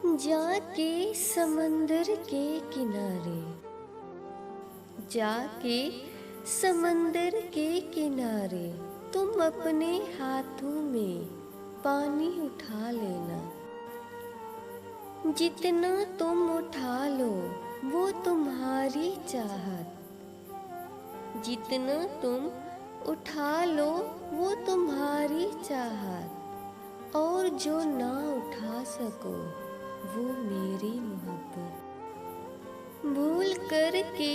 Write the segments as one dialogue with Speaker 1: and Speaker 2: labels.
Speaker 1: जाके समंदर के किनारे, जाके समंदर के किनारे तुम अपने हाथों में पानी उठा लेना। जितना तुम उठा लो वो तुम्हारी चाहत, जितना तुम उठा लो वो तुम्हारी चाहत, और जो ना उठा सको वो मेरी मोहब्बत। भूल कर के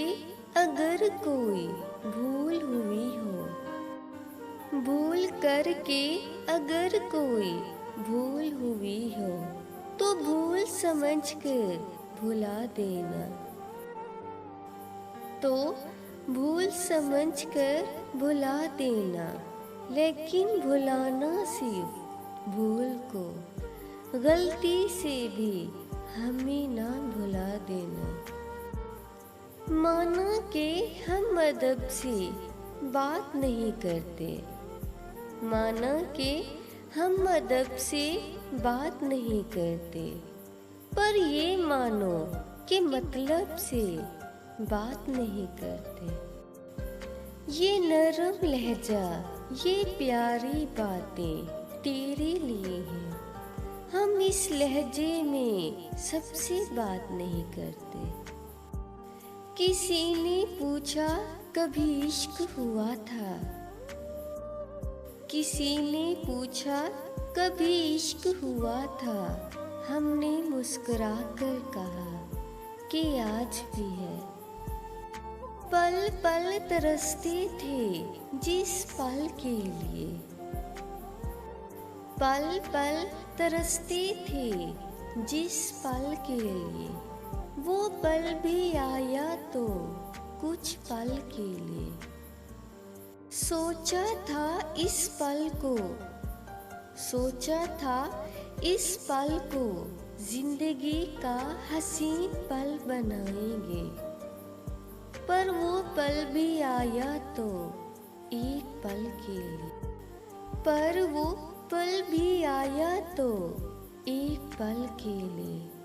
Speaker 1: अगर कोई भूल हुई हो, भूल कर के अगर कोई भूल हुई हो, तो भूल समझ कर भुला देना, तो भूल समझ कर भुला देना। लेकिन भुलाना सिर्फ भूल को, गलती से भी हमें ना भुला देना। माना कि हम अदब से बात नहीं करते, माना कि हम अदब से बात नहीं करते, पर ये मानो कि मतलब से बात नहीं करते। ये नरम लहजा, ये प्यारी बातें तेरे लिए हैं। हम इस लहजे में सबसे बात नहीं करते। किसी ने पूछा कभी इश्क हुआ था, किसी ने पूछा कभी इश्क हुआ था। हमने मुस्कुरा कर कहा कि आज भी है। पल पल तरसते थे जिस पल के लिए, पल पल तरसते थे जिस पल के लिए। वो पल भी आया तो कुछ पल के लिए। सोचा था इस पल को, सोचा था इस पल को जिंदगी का हसीन पल बनाएंगे, पर वो पल भी आया तो एक पल के लिए, पर वो पल भी आया तो एक पल के लिए।